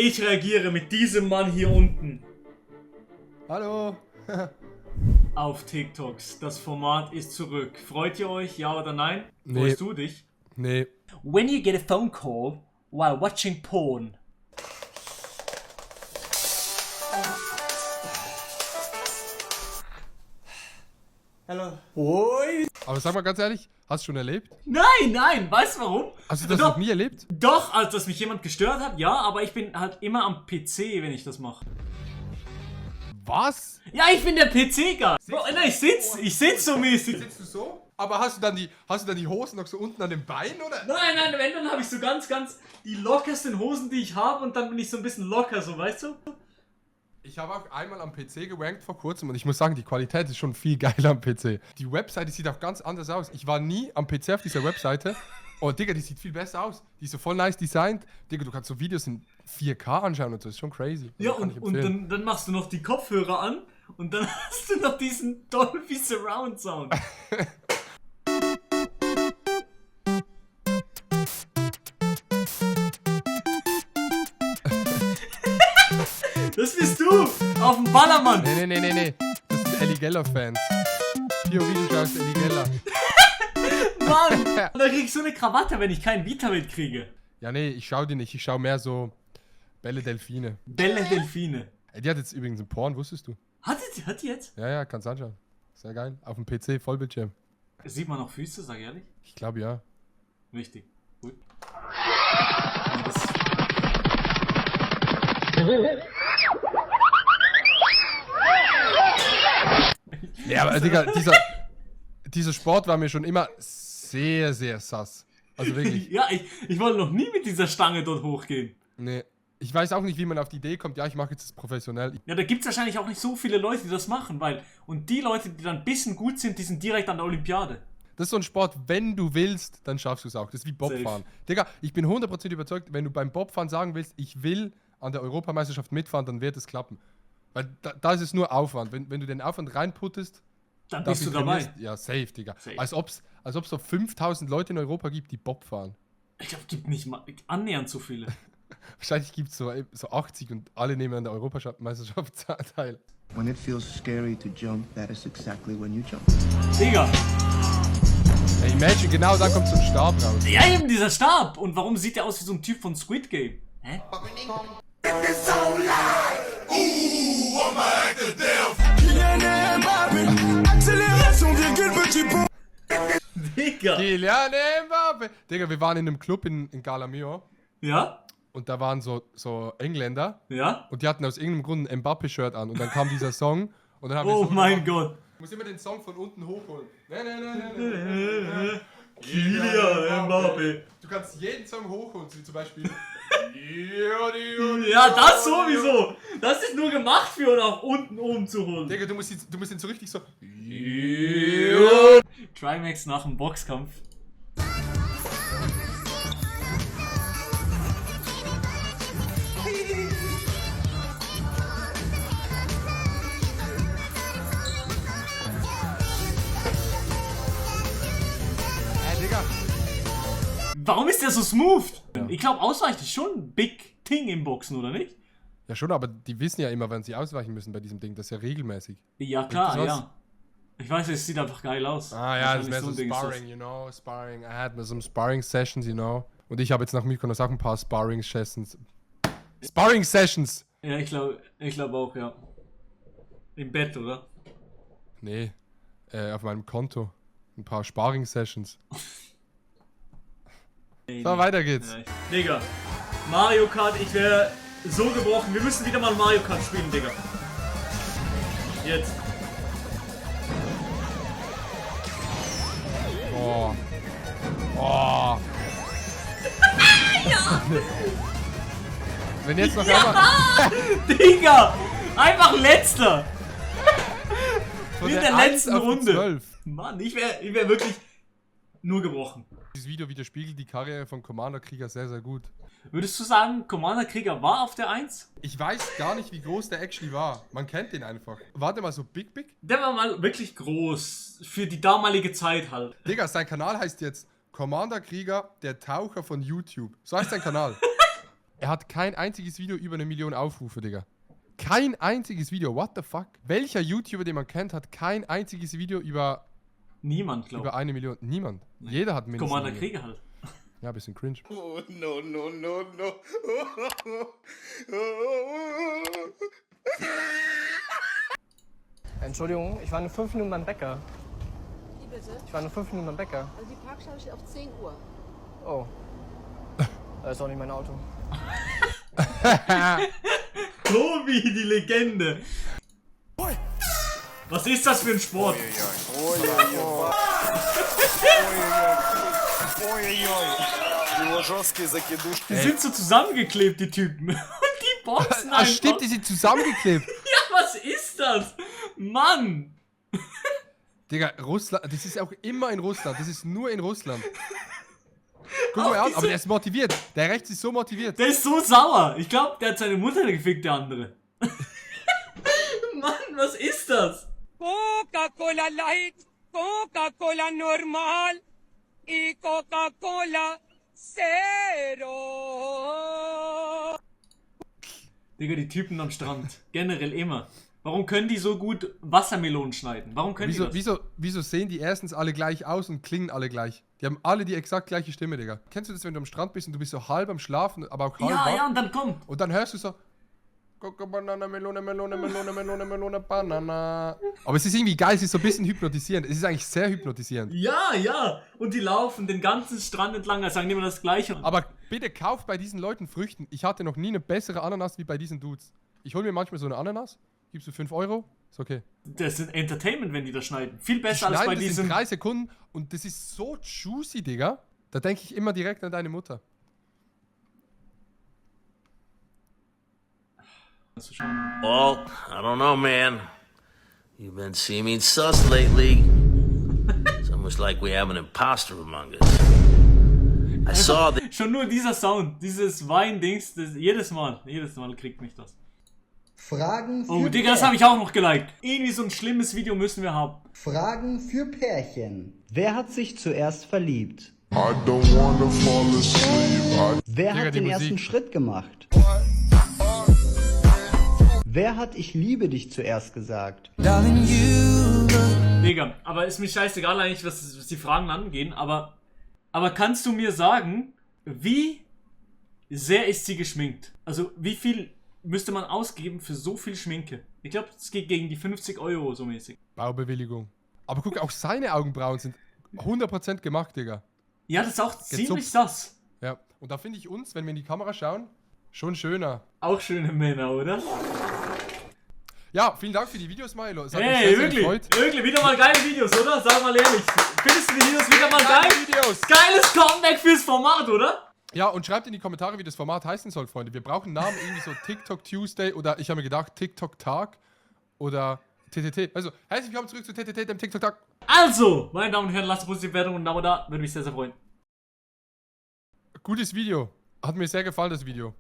Ich reagiere mit diesem Mann hier unten Hallo. auf TikToks. Das Format ist zurück. Freut ihr euch, ja oder nein? Nee. Freust du dich? Nee. When you get a phone call while watching porn. Hallo. Hoi. Aber sag mal ganz ehrlich, hast du schon erlebt? Nein, weißt du warum? Hast du das Doch. noch nie erlebt? Doch, als dass mich jemand gestört hat, ja, aber ich bin halt immer am PC, wenn ich das mache. Was? Ja, ich bin der PC-Guy. Nein, ich sitz so mäßig. Sitzt du so? Aber hast du dann die Hosen noch so unten an den Beinen, oder? Nein, wenn, dann habe ich so ganz die lockersten Hosen, die ich habe und dann bin ich so ein bisschen locker, so, weißt du? Ich habe auch einmal am PC gewankt vor kurzem und ich muss sagen, die Qualität ist schon viel geiler am PC. Die Webseite sieht auch ganz anders aus. Ich war nie am PC auf dieser Webseite. Oh, Digga, die sieht viel besser aus. Die ist so voll nice designt. Digga, du kannst so Videos in 4K anschauen und so. Das ist schon crazy. Ja, kann ich und dann machst du noch die Kopfhörer an und dann hast du noch diesen Dolby Surround Sound. Das bist du! Auf dem Ballermann! Nee. Das sind Ellie Geller-Fans. POV, du schaust Ellie Geller. Mann! Und dann krieg ich so eine Krawatte, wenn ich keinen Vitamin kriege. Ja, nee, ich schau die nicht. Ich schau mehr so Belle Delfine. Belle Delfine. Ey, die hat jetzt übrigens einen Porn, wusstest du? Hat die jetzt? Ja, kannst anschauen. Sehr geil. Auf dem PC, Vollbildschirm. Sieht man noch Füße, sag ehrlich? Ich glaube ja. Wichtig. Gut. Ja, das Ja, aber Digga, dieser Sport war mir schon immer sehr, sehr sass. Also wirklich. Ja, ich wollte noch nie mit dieser Stange dort hochgehen. Nee. Ich weiß auch nicht, wie man auf die Idee kommt, ja, ich mache jetzt das professionell. Ja, da gibt's wahrscheinlich auch nicht so viele Leute, die das machen, und die Leute, die dann ein bisschen gut sind, die sind direkt an der Olympiade. Das ist so ein Sport, wenn du willst, dann schaffst du es auch. Das ist wie Bobfahren. Digga, ich bin 100% überzeugt, wenn du beim Bobfahren sagen willst, ich will an der Europameisterschaft mitfahren, dann wird es klappen. Weil da ist es nur Aufwand. Wenn du den Aufwand reinputtest, Dann bist du dabei. Ja, safe, Digga. Safe. Als ob's so 5000 Leute in Europa gibt, die Bob fahren. Ich glaube, gibt nicht mal annähernd so viele. Wahrscheinlich gibt es so 80 und alle nehmen an der Europameisterschaft teil. When it feels scary to jump, that is exactly when you jump. Digga. Hey, imagine, genau da kommt so ein Stab raus. Ja, eben dieser Stab. Und warum sieht der aus wie so ein Typ von Squid Game? Hä? Digga. Kylian Mbappé. Digga, wir waren in einem Club in Galamio Ja? und da waren so Engländer Ja? und die hatten aus irgendeinem Grund ein Mbappé-Shirt an und dann kam dieser Song und dann haben wir Oh so mein gemacht. Gott. Du musst immer den Song von unten hochholen. Nee. Kylian Mbappé. Du kannst jeden Song hochholen, wie zum Beispiel. Ja, das sowieso. Das ist nur gemacht für nach unten oben zu holen. Digga, du musst ihn so richtig so. Trimax nach dem Boxkampf. Digga. Warum ist der so smooth? Ja. Ich glaube, Ausweichen ist schon ein Big Thing im Boxen, oder nicht? Ja schon, aber die wissen ja immer, wann sie ausweichen müssen bei diesem Ding. Das ist ja regelmäßig. Ja, klar, das ja. Ich weiß, es sieht einfach geil aus. Ah ja, das wäre Wahrscheinlich so ein Ding ist Sparring, you know, Sparring. I had some Sparring Sessions, you know. Und ich habe jetzt nach Mykonos auch ein paar Sparring Sessions. Sparring Sessions! Ja, ich glaube auch, ja. Im Bett, oder? Nee, auf meinem Konto. Ein paar Sparring Sessions. Nee, So, weiter geht's. Ja, Digga, Mario Kart, ich wäre so gebrochen. Wir müssen wieder mal Mario Kart spielen, Digga. Jetzt. Oh. Oh. Ja! Wenn jetzt noch Ja! Digga! Einfach letzter! von In der Eins letzten auf die Runde. 12. Mann, ich wär wirklich nur gebrochen. Dieses Video widerspiegelt die Karriere von Commander Krieger sehr, sehr gut. Würdest du sagen, Commander Krieger war auf der 1? Ich weiß gar nicht, wie groß der actually war. Man kennt den einfach. Warte mal, so Big? Der war mal wirklich groß. Für die damalige Zeit halt. Digga, sein Kanal heißt jetzt Commander Krieger, der Taucher von YouTube. So heißt sein Kanal. Er hat kein einziges Video über 1 Million Aufrufe, Digga. Kein einziges Video, what the fuck? Welcher YouTuber, den man kennt, hat kein einziges Video über Niemand, glaube über 1 Million? Niemand. Nee. Jeder hat mindestens. Commander Krieger halt. Ja, bisschen cringe. Oh, no, no, no, no. Entschuldigung, ich war nur 5 Minuten beim Bäcker. Wie bitte? Ich war nur 5 Minuten beim Bäcker. Also die Parkscheibe steht auf 10 Uhr. Oh. Das ist auch nicht mein Auto. Tobi, die Legende. Was ist das für ein Sport? Die sind so zusammengeklebt, die Typen. Und die boxen Ah, einfach. stimmt, die sind zusammengeklebt. Ja, was ist das? Mann. Digga, Russland, das ist auch immer in Russland. Das ist nur in Russland. Guck Auch mal an, diese- aber der ist motiviert. Der rechts ist so motiviert. Der ist so sauer. Ich glaube, der hat seine Mutter gefickt, der andere. Mann, was ist das? Coca-Cola Light, Coca-Cola Normal y Coca-Cola Zero. Digga, die Typen am Strand. Generell immer. Warum können die so gut Wassermelonen schneiden? Warum können die das? Wieso sehen die erstens alle gleich aus und klingen alle gleich? Die haben alle die exakt gleiche Stimme, Digga. Kennst du das, wenn du am Strand bist und du bist so halb am Schlafen, aber auch halb Ja, wach? ja, und dann kommt. Und dann hörst du so Coca, Banana, Melone, Melone, Melone, Melone, Melone, Banana. Aber es ist irgendwie geil, es ist so ein bisschen hypnotisierend. Es ist eigentlich sehr hypnotisierend. Ja, ja. Und die laufen den ganzen Strand entlang, als sagen immer das Gleiche. Aber bitte kauft bei diesen Leuten Früchten. Ich hatte noch nie eine bessere Ananas wie bei diesen Dudes. Ich hole mir manchmal so eine Ananas, gibst du 5 Euro, ist okay. Das ist Entertainment, wenn die das schneiden. Viel besser als Schneiden bei das in diesem... 3 Sekunden und das ist so juicy, Digga. Da denke ich immer direkt an deine Mutter. Well, I don't know, man. You've been seeming sus lately. It's almost like we have an imposter among us. I saw that. Schon nur dieser Sound, dieses Wein-Dings, jedes Mal kriegt mich das. Fragen für Oh, Digga, das habe ich auch noch geliked. Irgendwie so ein schlimmes Video müssen wir haben. Fragen für Pärchen. Wer hat sich zuerst verliebt? I don't wanna fall asleep. Wer Digga, hat die den Musik. ersten Schritt gemacht? Wer hat ich liebe dich zuerst gesagt? Digga, aber ist mir scheißegal eigentlich, was die Fragen angehen, aber kannst du mir sagen, wie sehr ist sie geschminkt? Also, wie viel müsste man ausgeben für so viel Schminke? Ich glaube, es geht gegen die 50 Euro so mäßig. Baubewilligung. Aber guck, auch seine Augenbrauen sind 100% gemacht, Digga. Ja, das ist auch ziemlich Gezupft. sass. Ja. Und da finde ich uns, wenn wir in die Kamera schauen, schon schöner. Auch schöne Männer, oder? Ja, vielen Dank für die Videos, Milo. Es hat mich Hey, sehr, sehr wirklich, gefreut. wirklich, wieder mal geile Videos, oder? Sag mal ehrlich. Findest du die Videos wieder mal geil? Videos. Geiles Comeback fürs Format, oder? Ja, und schreibt in die Kommentare, wie das Format heißen soll, Freunde. Wir brauchen Namen, irgendwie so TikTok Tuesday oder ich habe mir gedacht TikTok Tag oder TTT. Also, herzlich willkommen zurück zu TTT, dem TikTok Tag. Also, meine Damen und Herren, lasst eine positive Wertung und ein Abo da. Würde mich sehr, sehr freuen. Gutes Video. Hat mir sehr gefallen, das Video.